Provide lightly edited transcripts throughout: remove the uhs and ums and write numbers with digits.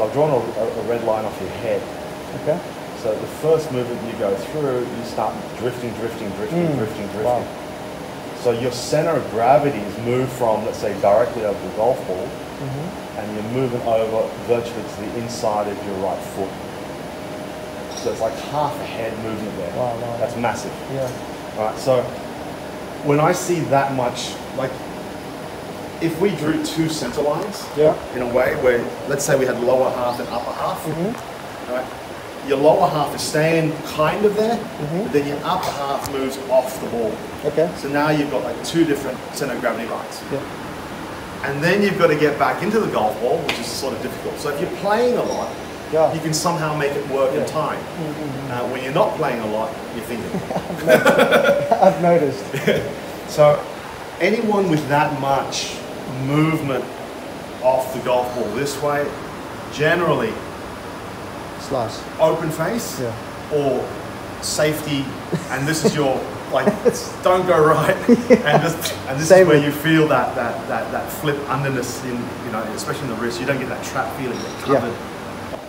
So I've drawn a red line off your head. Okay. So the first movement you go through, you start drifting. Wow. So your center of gravity is moved from, let's say, directly over the golf ball, and you're moving over virtually to the inside of your right foot. So it's like half a head movement there. Wow. That's massive. Yeah. All right, so when I see that much, like if we drew two center lines in a way where, let's say we had lower half and upper half, right? Your lower half is staying kind of there, but then your upper half moves off the ball. Okay. So now you've got like two different center of gravity lines. Yeah. And then you've got to get back into the golf ball, which is sort of difficult. So if you're playing a lot, you can somehow make it work in time. When you're not playing a lot, you're thinking. I've noticed. So anyone with that much movement off the golf ball this way, generally Slash. open face or safety, and this is your like don't go right, and this is where you feel that flip underness in, you know, especially in the wrist. You don't get that trap feeling, get covered.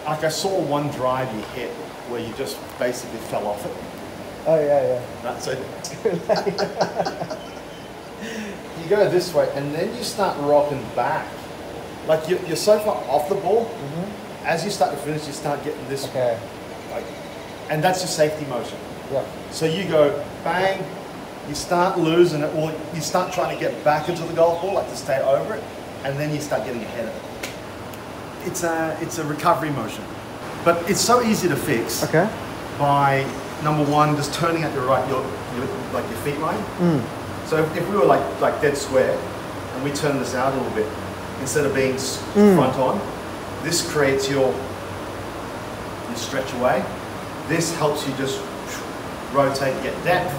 Like I saw one drive you hit where you just basically fell off it. Oh yeah. That's it. You go this way, and then you start rocking back. Like you're so far off the ball. As you start to finish, you start getting this, like, and that's your safety motion. Yeah. So you go bang, you start losing it, or you start trying to get back into the golf ball, like to stay over it, and then you start getting ahead of it. It's a recovery motion, but it's so easy to fix. Okay. By number one, just turning at your right, your feet line. So if we were like dead square, and we turn this out a little bit, instead of being front on. This creates your stretch away. This helps you just rotate, get depth.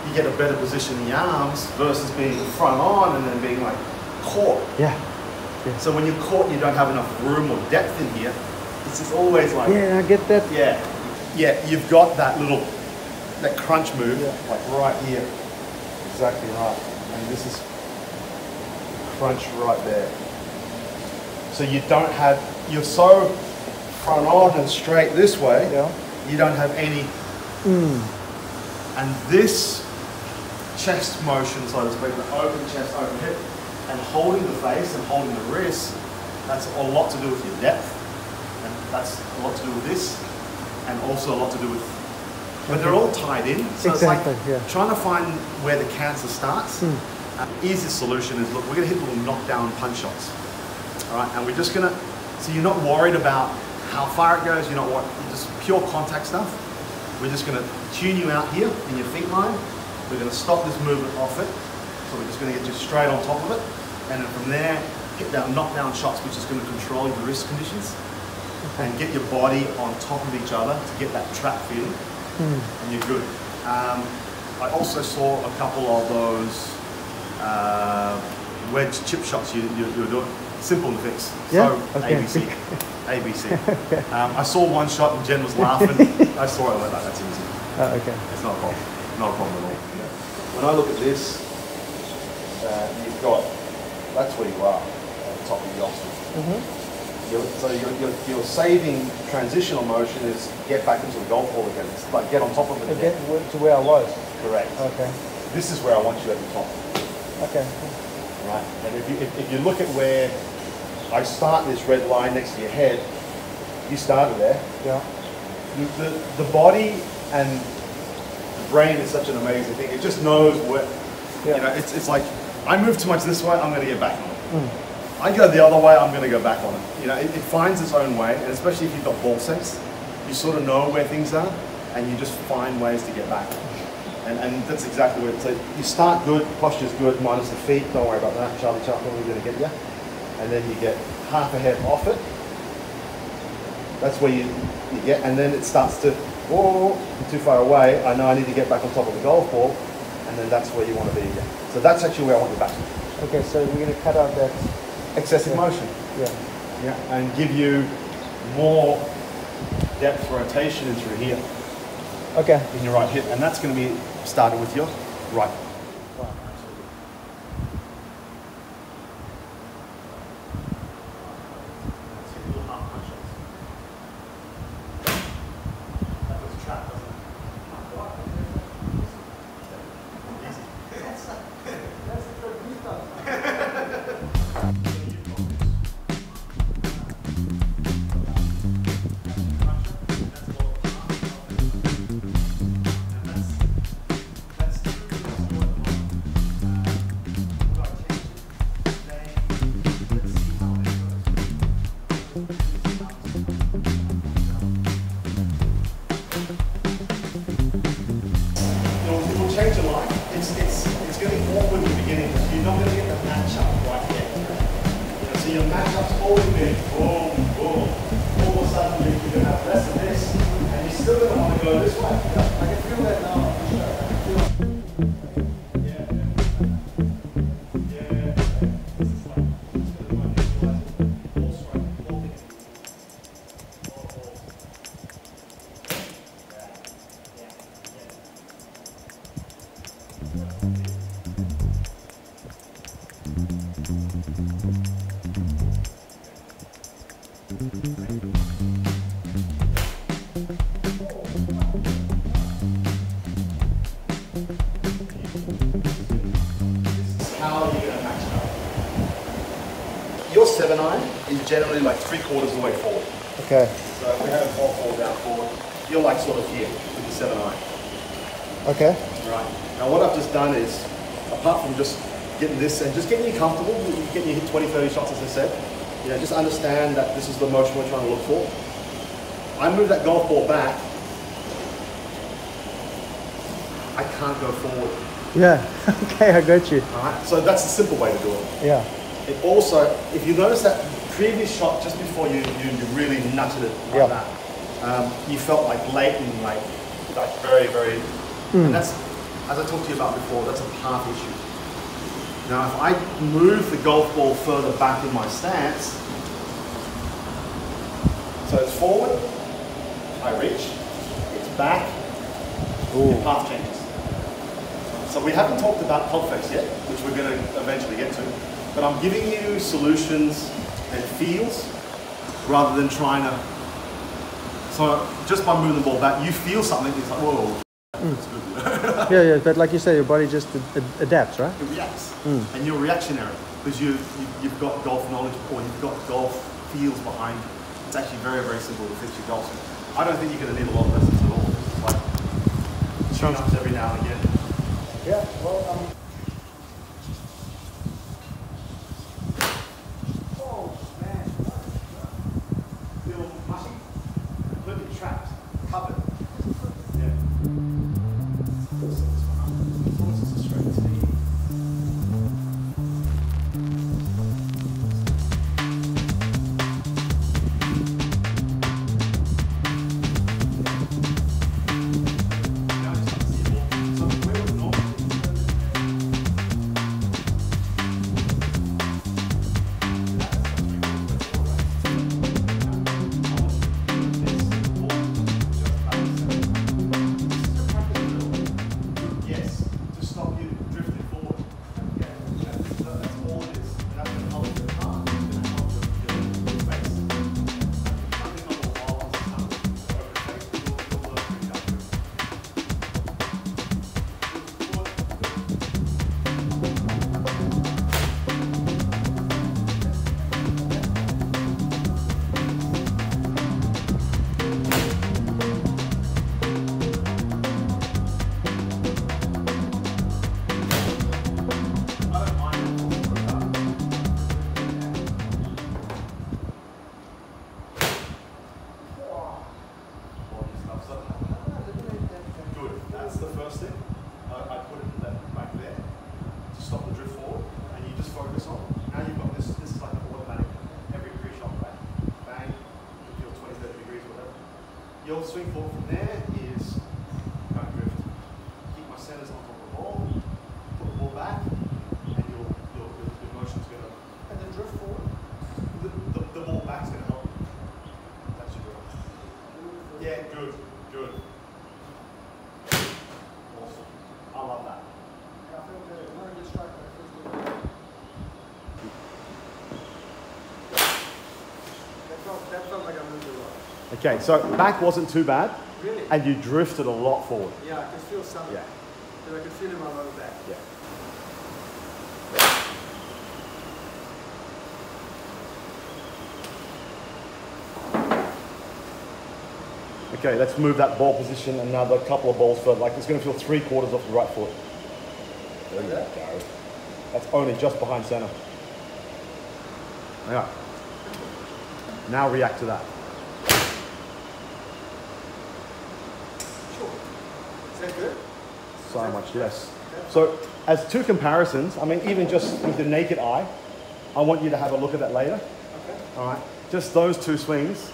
You get a better position in the arms versus being front on and then being like caught. Yeah. So when you're caught, you don't have enough room or depth in here. It's just always like. Yeah, I get that. Yeah. You've got that crunch move, like right here. Exactly right. And this is crunch right there. So you don't have, you're so front on and straight this way, you don't have any. And this chest motion, so to speak, the open chest, open hip, and holding the face and holding the wrist, that's a lot to do with your depth. And that's a lot to do with this, and also a lot to do with, but they're all tied in. So it's like trying to find where the cancer starts. Easiest solution is, look, we're going to hit little knockdown punch shots. All right, and we're just gonna, so you're not worried about how far it goes, you're not worried, just pure contact stuff. We're just gonna tune you out here in your feet line. We're gonna stop this movement off it. So we're just gonna get you straight on top of it. And then from there, hit down knockdown shots, which is gonna control your wrist conditions and get your body on top of each other to get that trap feeling, and you're good. I also saw a couple of those wedge chip shots you were doing. Simple to fix. So ABC. I saw one shot and Jen was laughing. I saw it and went, that's easy. It's not a problem. Not a problem at all. When I look at this, you've got, that's where you are, at the top of the ostrich. So your saving transitional motion is get back into the golf ball again. It's like get on top of it again. To where I was. Correct. Okay. This is where I want you at the top. Okay. Right, and if you look at where I start this red line next to your head, you started there. Yeah. The body and the brain is such an amazing thing. It just knows where, you know, it's like, I move too much this way, I'm going to get back on it. I go the other way, I'm going to go back on it. You know, it finds its own way, and especially if you've got ball sense, you sort of know where things are, and you just find ways to get back. And that's exactly what it is. You start good, posture's good, minus the feet, don't worry about that. Charlie Chaplin, we're going to get you. And then you get half a head off it. That's where you get, and then it starts to, whoa, I'm too far away. I know I need to get back on top of the golf ball, and then that's where you want to be again. So that's actually where I want you back. Okay, so we're going to cut out that excessive motion. Yeah, and give you more depth rotation in through here. Okay. In your right hip, and that's going to be started with your right. Wow. Let's hit a little half punch getting awkward in the beginning because you're not going to get the match up right yet. You know, so your match up's always been boom, boom. All of a sudden you're going to have less of this, and you're still going to want to go this way. Yeah, I can feel that now. I can feel it. Yeah. Yeah. This is like, it's going to work ball strike, ball thing. Ball. How are you going to match it up? Your 7-iron is generally like 3/4 of the way forward. Okay. So if we have a ball fall down forward, you're like sort of here with the 7-iron. Okay. Right. Now what I've just done is, apart from just getting this and just getting you comfortable, getting you hit 20, 30 shots as I said, you know, just understand that this is the motion we're trying to look for. I move that golf ball back, I can't go forward. Yeah. Okay, I got you. Alright, so that's the simple way to do it. Yeah. It also, if you notice that previous shot just before you really nutted it like that, you felt like latent, like very, very, and that's, as I talked to you about before, that's a path issue. Now if I move the golf ball further back in my stance, so it's forward, I reach, it's back, the path changes. So we haven't talked about pulp face yet, which we're going to eventually get to, but I'm giving you solutions and feels rather than trying to, so just by moving the ball back, you feel something, it's like, whoa, that's good. Yeah, but like you say, your body just adapts, right? It reacts, and you're reactionary because you've got golf knowledge or you've got golf feels behind you. It's actually very, very simple to fix your golf swing. I don't think you're going to need a lot of lessons at all. It's like tune-ups every now and again. Yeah, well, Oh, man. Feel mushy, completely trapped, covered. Yeah. Your swing forward from there is don't drift. Keep my centers on top of the ball, put the ball back, and your motion's going to, and then drift forward. The ball back's going to help. That's your drift. Yeah, good. Awesome. I love that. I feel good. I'm not a good striker. That felt like I moved a lot. Okay, so back wasn't too bad. Really? And you drifted a lot forward. Yeah, I can feel something. Yeah. So I can feel in my lower back. Yeah. Okay, let's move that ball position another couple of balls further. Like it's going to feel 3/4 off the right foot. There you go. That's only just behind center. Yeah. Now react to that. Sure. Is that good? So much, yes. So as two comparisons, I mean, even just with the naked eye, I want you to have a look at that later. Okay. All right, just those two swings,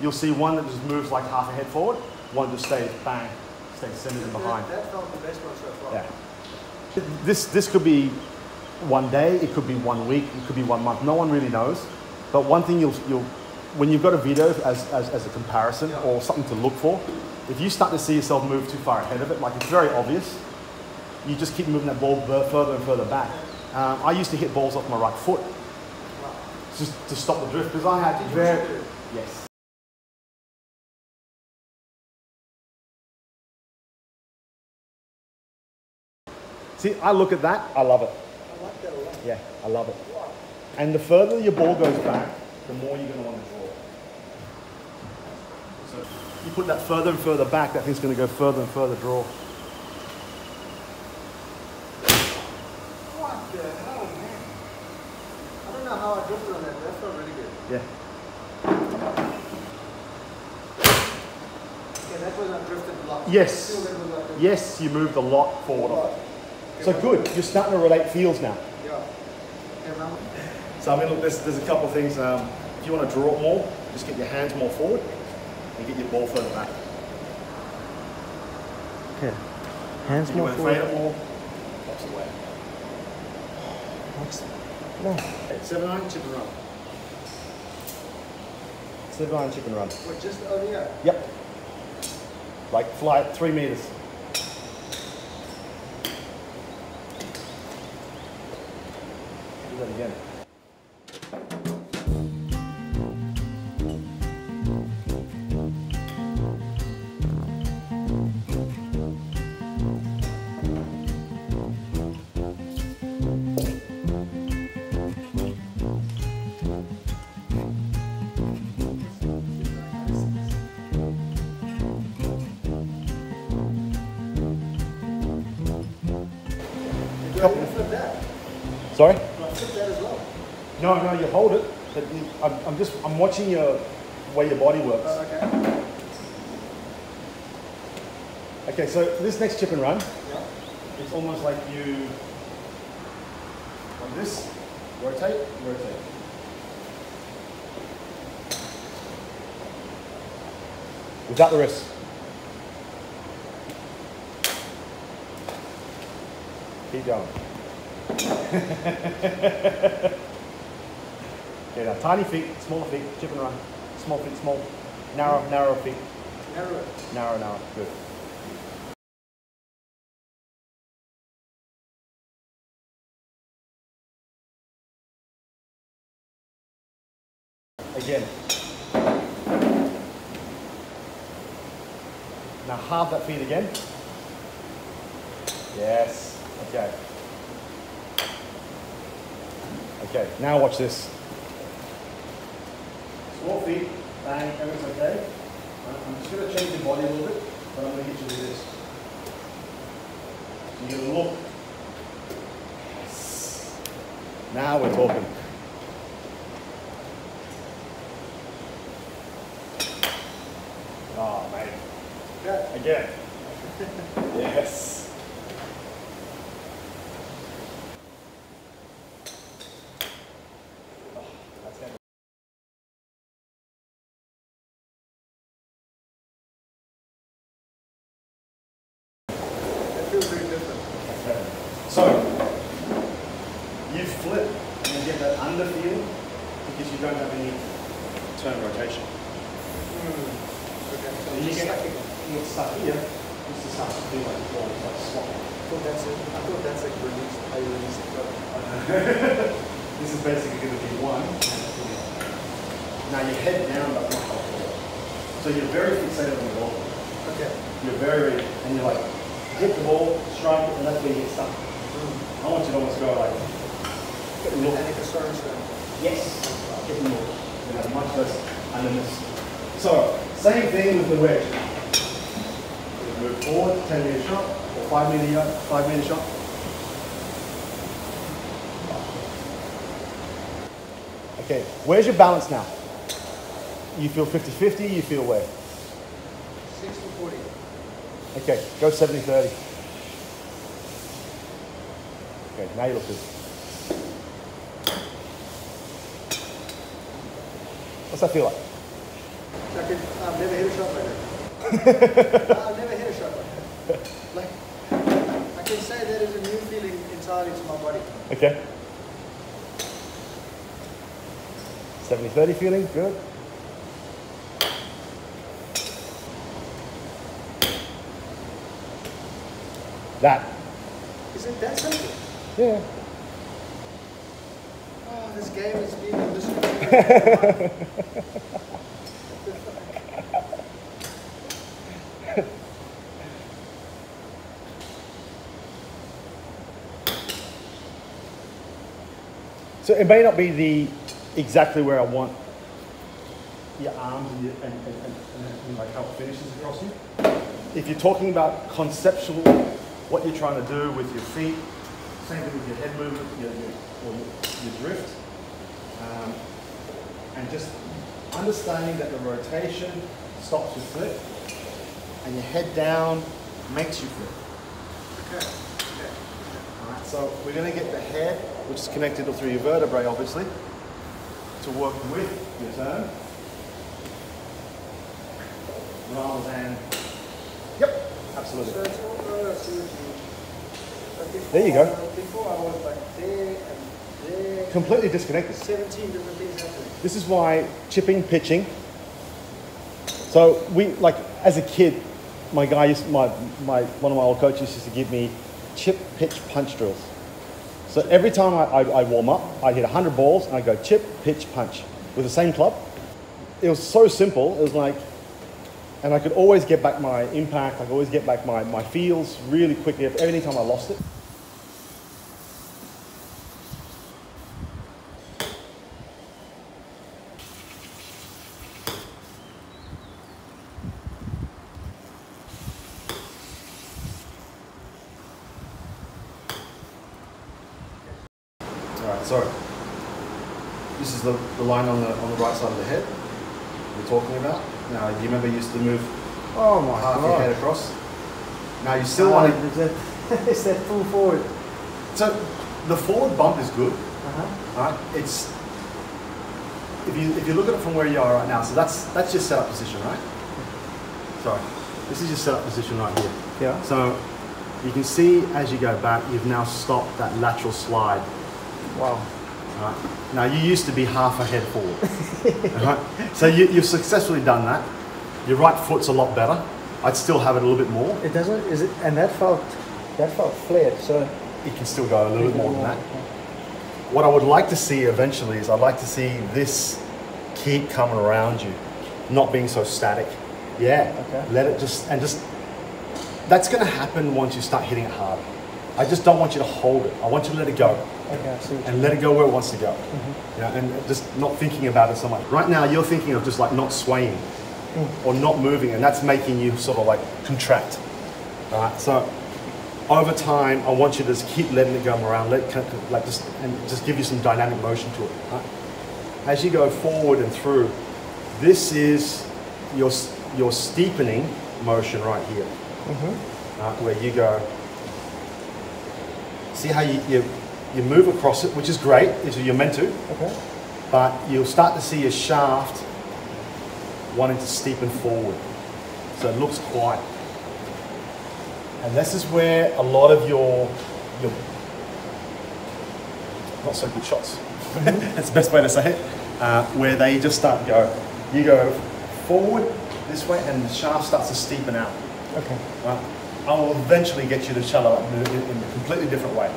you'll see one that just moves like half a head forward, one just stays bang, stays centered in behind. That felt the best one so far. Yeah. This could be one day, it could be 1 week, it could be 1 month. No one really knows. But one thing you'll when you've got a video as a comparison or something to look for, if you start to see yourself move too far ahead of it, like it's very obvious, you just keep moving that ball further and further back. I used to hit balls off my right foot just to stop the drift because I had very... Yes. See, I look at that, I love it. I like that a lot. Yeah, I love it. And the further your ball goes back, the more you're going to want to draw. So you put that further and further back, that thing's going to go further and further draw. What the hell, man? I don't know how I drifted on that. That felt really good. Yeah. Yeah, that was I drifted a lot. Yes. Still, that was like a- Yes, you moved a lot forward on it. So good, you're starting to relate feels now. Yeah. Okay, now. So I mean, look, there's a couple of things. If you want to draw it more, just get your hands more forward and get your ball further back. Okay. Hands If you more want to fade forward. it more, pops away. No. Okay, 7-iron, chip and run. 7-iron, chip and run. What, just over here? Yep. Like fly at 3 meters. Do that again. Do I even flip that? Sorry? Do I flip that as well? No, you hold it. But I'm watching your way your body works. Okay. Okay, so this next chip and run, Yeah. it's almost like you, like this, rotate, rotate. Without the wrist. Keep going. Okay, now tiny feet, smaller feet, chip and run. Small feet, small. Narrow feet. Narrow it. Narrow, good. Again. Now halve that feet again. Yes. Okay. Okay, now watch this. Small feet, bang, everything's okay. I'm just going to change your body a little bit, but I'm going to get you to this. You're going to look. Yes. Now we're talking. Oh, mate. Okay. Again. Yes. Oh, that's it. That feels very different. Okay. So, you flip and you get that under feel because you don't have any turn rotation. Okay. So And you just get stuck again. stuck here, just to start to feel like it's all like swapping. I thought that's like release. I release it. This is basically going to be one. Now your head down does not help at all. So you're very fixated on the ball. Okay. You're very, and you're like, hit the ball, strike it, and that's where you get stuck. I want you to almost go like, get the look. And it's a certain stone. Yes, get the look. You have much less underness. So, same thing with the wedge. You move forward, 10-meter shot, or 5-meter shot. Okay, where's your balance now? You feel 50-50, you feel where? 60-40. Okay, go 70-30. Okay, now you look good. What's that feel like? I've never hit a shot like that. I've never hit a shot like that. Like, I can say that is a new feeling entirely to my body. Okay. 70-30 feeling, good. That. Is it that simple? Yeah. Oh, this game has been a mystery. So it may not be the exactly where I want your arms and, and like how it finishes across you. If you're talking about conceptual, what you're trying to do with your feet, same thing with your head movement, your drift, and just understanding that the rotation stops your flip, and your head down makes you flip. Okay. Alright, so we're going to get the head, which is connected through your vertebrae, obviously, to work with your turn, rather than. Yep, absolutely. So it's all There you go. Before I was like there and there. Completely disconnected. 17 different things happening. This is why chipping, pitching. So we, like, as a kid, my guy used, one of my old coaches used to give me chip, pitch, punch drills. So every time I warm up, I'd hit 100 balls and I'd go chip, pitch, punch with the same club. It was so simple. It was like, and I could always get back my impact. I could always get back my feels really quickly every time I lost it. Alright, so this is the line on the right side of the head we're talking about. Now, you remember you used to move half your head across. Now you still want to. Is that full forward? So the forward bump is good. Right? It's if you look at it from where you are right now. So that's your setup position, right? Sorry, this is your setup position right here. Yeah. So you can see as you go back, you've now stopped that lateral slide. Wow. Right. Now you used to be half a head forward. Right? So you've successfully done that. Your right foot's a lot better. I'd still have it a little bit more. It doesn't. Is it? And that felt flared. So It can still go a little bit more than that. What I would like to see eventually is I'd like to see this keep coming around you, not being so static. Yeah. Okay. Let it just that's going to happen once you start hitting it hard. I just don't want you to hold it. I want you to let it go. Okay. I see what you And let it go where it wants to go. You know, and just not thinking about it so much. Right now you're thinking of just like not swaying or not moving, and that's making you sort of like contract. All right. So over time, I want you to just keep letting it go around, just give you some dynamic motion to it. Right? As you go forward and through, this is your steepening motion right here, where you go. See how you move across it, which is great, is you're meant to. Okay. But you'll start to see your shaft wanting to steepen forward. So it looks quiet. And this is where a lot of your not so good shots, that's the best way to say it, where they just start you go forward this way and the shaft starts to steepen out. Okay. I will eventually get you to shallow up in a completely different way.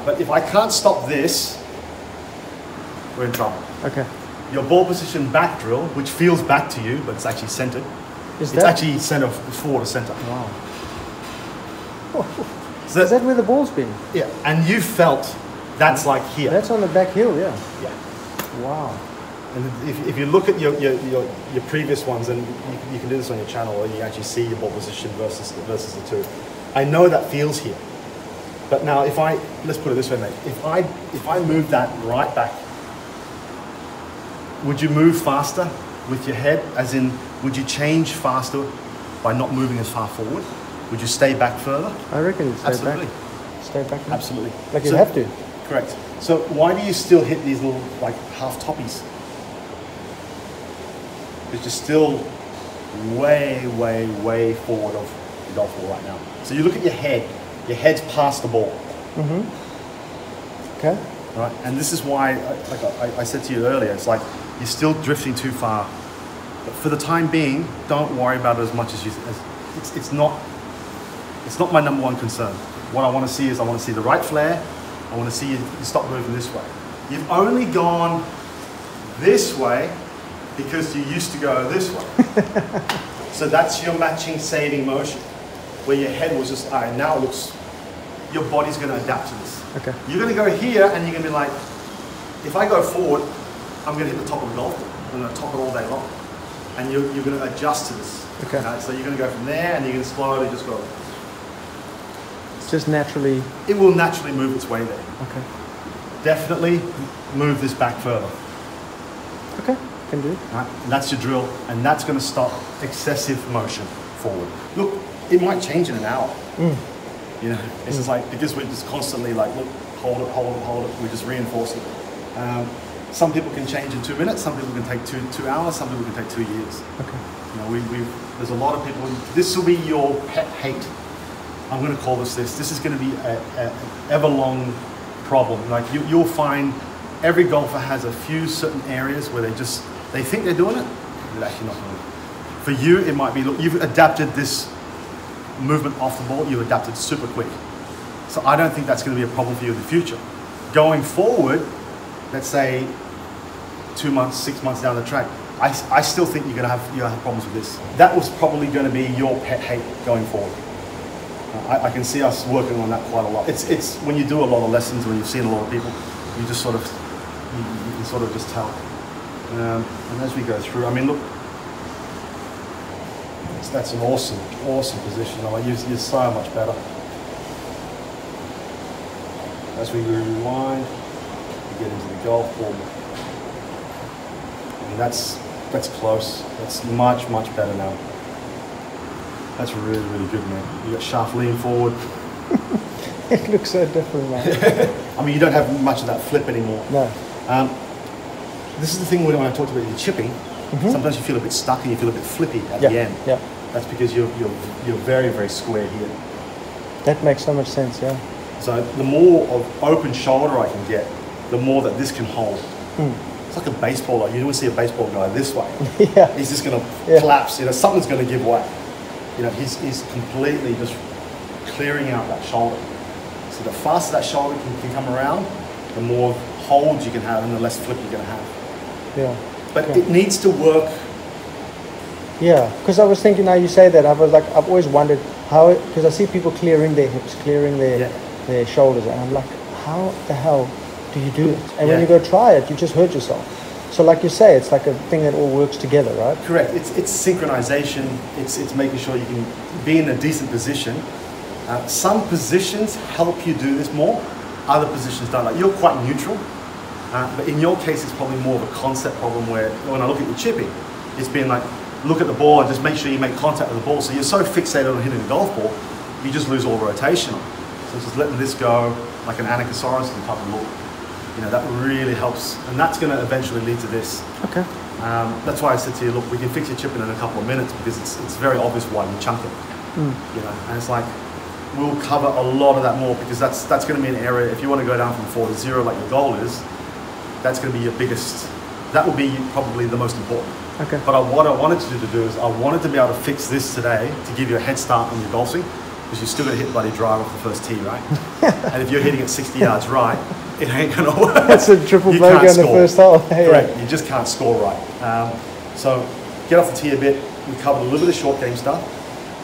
But if I can't stop this, we're in trouble. Okay. Your ball position back drill, which feels back to you, but it's actually centered. It's actually center forward to center. Wow. So Is that where the ball's been? Yeah, and you felt that's like here. That's on the back heel, yeah. Yeah. Wow. And if you look at your previous ones, and you can do this on your channel, or you actually see your ball position versus the two. I know that feels here, but now let's put it this way, mate. If I move that right back, would you move faster with your head? As in, would you change faster by not moving as far forward? Would you stay back further? I reckon it's Absolutely. stay back. Absolutely. Like you have to. Correct. So why do you still hit these little like half toppies? Because you're still way, way, way forward of the golf ball right now. So you look at your head. Your head's past the ball. Okay. Right, and this is why, like I said to you earlier, it's like you're still drifting too far. But for the time being, don't worry about it as much as you. It's not my number one concern. What I want to see is I want to see the right flare. I want to see you stop moving this way. You've only gone this way because you used to go this way. So that's your matching saving motion, where your head was just, all right, now it looks, your body's going to adapt to this. Okay. You're going to go here and you're going to be like, if I go forward, I'm going to hit the top of the golf ball. I'm going to top it all day long. And you're going to adjust to this. Okay. So you're going to go from there and you're going to slowly just go. Just naturally. It will naturally move its way there. Okay. Definitely move this back further. Okay, can do. Right? And that's your drill, and that's going to stop excessive motion forward. Look, it might change in an hour. You know, it's just like, because we're just constantly like, look, hold it, hold it, hold it. We're just reinforcing it. Some people can change in 2 minutes. Some people can take two hours. Some people can take 2 years. Okay. You know, there's a lot of people. This will be your pet hate. I'm going to call this. This is going to be an ever-long problem. Like you'll find every golfer has a few certain areas where they think they're doing it, but they're actually not doing it. For you, it might be, look, you've adapted this movement off the ball. You've adapted super quick. So I don't think that's going to be a problem for you in the future. Going forward, let's say 2 months, 6 months down the track, I still think you're going to have problems with this. That was probably going to be your pet hate going forward. I can see us working on that quite a lot. It's when you do a lot of lessons, when you've seen a lot of people, you just sort of, you can sort of just tell. And as we go through, I mean, look, that's an awesome, awesome position. Like you're so much better. As we rewind, we get into the golf ball. I mean, that's close. That's much, much better now. That's really, really good, man. You got shaft lean forward. It looks so different, man. I mean, you don't have much of that flip anymore. No. This is the thing when I talked about your chipping. Sometimes you feel a bit stuck and you feel a bit flippy at the end. Yeah. That's because you're very, very square here. That makes so much sense, yeah. So the more of open shoulder I can get, the more that this can hold. It's like a baseballer. You don't see a baseball guy this way. Yeah. He's just going to collapse. You know, something's going to give way. You know, he's completely just clearing out that shoulder. So the faster that shoulder can come around, the more holds you can have and the less flip you're going to have. Yeah. But it needs to work. Yeah, because I was thinking, now you say that, I've always wondered how, because I see people clearing their hips, clearing their shoulders, and I'm like, how the hell do you do it? And when you go try it, you just hurt yourself. So like you say, it's like a thing that all works together, right? Correct. It's synchronization. It's making sure you can be in a decent position. Some positions help you do this more. Other positions don't. Like you're quite neutral, but in your case, it's probably more of a concept problem where when I look at your chipping, it's been like, look at the ball and just make sure you make contact with the ball. So you're so fixated on hitting the golf ball, you just lose all rotation. So just letting this go like an Anachosaurus type of look. You know, that really helps, and that's going to eventually lead to this. Okay. That's why I said to you, look, we can fix your chipping in a couple of minutes because it's very obvious why you chunk it. You know, and it's like, we'll cover a lot of that more because that's going to be an area, if you want to go down from 4 to 0 like your goal is, that's going to be your biggest, that will be probably the most important. Okay. But what I wanted to do is I wanted to be able to fix this today to give you a head start on your golf swing because you're still going to hit bloody drive off the first tee, right? And if you're hitting it 60 yards right, it ain't going to work. That's a triple bogey on the first hole. Correct. You just can't score right. So get off the tee a bit. We covered a little bit of short game stuff.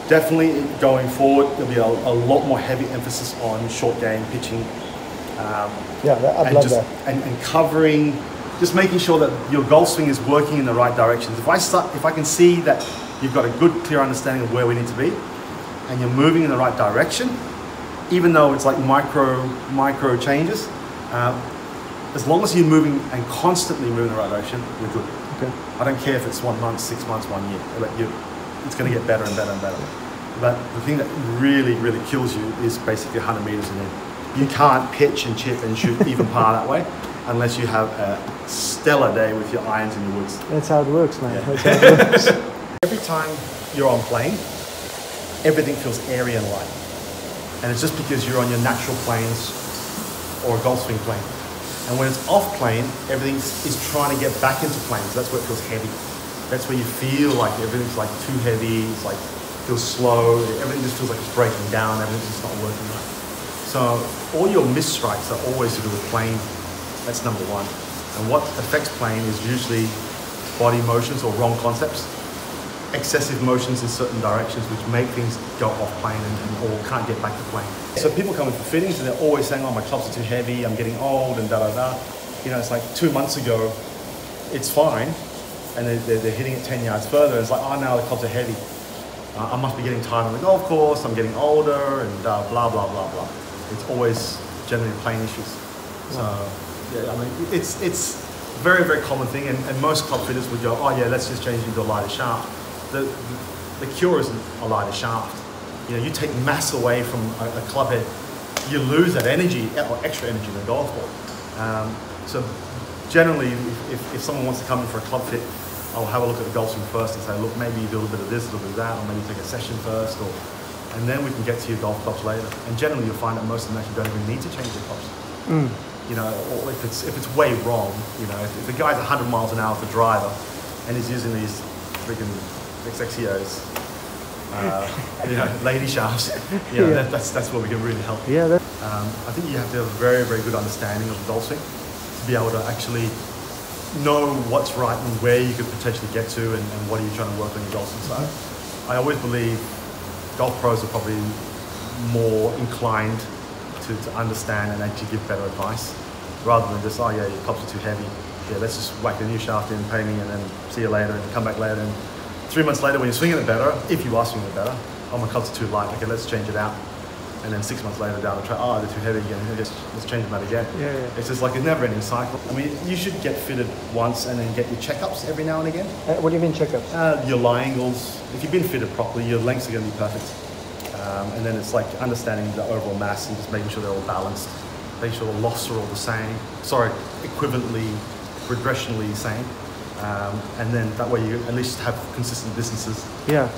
Definitely going forward, there'll be a lot more heavy emphasis on short game pitching. I'd love that. And covering, just making sure that your golf swing is working in the right directions. If I can see that you've got a good, clear understanding of where we need to be, and you're moving in the right direction, even though it's like micro changes, as long as you're moving and constantly moving in the right direction, we're good. Okay. I don't care if it's 1 month, 6 months, 1 year. It's going to get better and better and better. But the thing that really, really kills you is basically 100 meters and in. You can't pitch and chip and shoot even par that way unless you have a stellar day with your irons in your woods. That's how it works, man. Yeah. That's how it works. Every time you're on plane, everything feels airy and light. And it's just because you're on your natural planes or a golf swing plane. And when it's off plane, everything is trying to get back into planes. That's where it feels heavy. That's where you feel like everything's like too heavy. It's like feels slow. Everything just feels like it's breaking down. Everything's just not working right. So all your misstrikes are always to do with plane. That's number one. And what affects plane is usually body motions or wrong concepts. Excessive motions in certain directions which make things go off plane or can't get back to plane. So people come in for fittings and they're always saying, oh, my clubs are too heavy, I'm getting old and da-da-da. You know, it's like 2 months ago, it's fine. And they're hitting it 10 yards further. It's like, oh, now the clubs are heavy. I must be getting tired on the golf course, I'm getting older and blah, blah, blah, blah. It's always generally plane issues. So, yeah, I mean, it's very, very common thing. And most club fitters would go, oh yeah, let's just change into a lighter shaft. The cure isn't a lighter shaft. You know, you take mass away from a club head, you lose that energy or extra energy in the golf ball. So generally, if someone wants to come in for a club fit, I'll have a look at the golf swing first and say, look, maybe you do a little bit of this, a little bit of that, or maybe take a session first, and then we can get to your golf clubs later. And generally, you'll find that most of them actually don't even need to change their clubs. You know, or if it's way wrong, you know, if the guy's 100 miles an hour with the driver and he's using these freaking XXIOs, you know, lady shafts, you know, that's where we can really help. Yeah. I think you have to have a very, very good understanding of the golf swing to be able to actually know what's right and where you could potentially get to and what are you trying to work on your golf swing side. I always believe golf pros are probably more inclined to understand and actually give better advice rather than just, oh yeah, your clubs are too heavy. Yeah, let's just whack a new shaft in, pay me, and then see you later and come back later. And 3 months later when you're swinging it better, if you are swinging it better, oh, my clubs are too light, okay, let's change it out. And then 6 months later down the track, oh, they're too heavy again, let's change them out again. Yeah. It's just like a never-ending cycle. I mean, you should get fitted once and then get your checkups every now and again. What do you mean checkups? Your lie angles, if you've been fitted properly, your lengths are going to be perfect. And then it's like understanding the overall mass and just making sure they're all balanced, making sure the lofts are all the same, equivalently, regressionally the same. And then that way you at least have consistent distances. Yeah.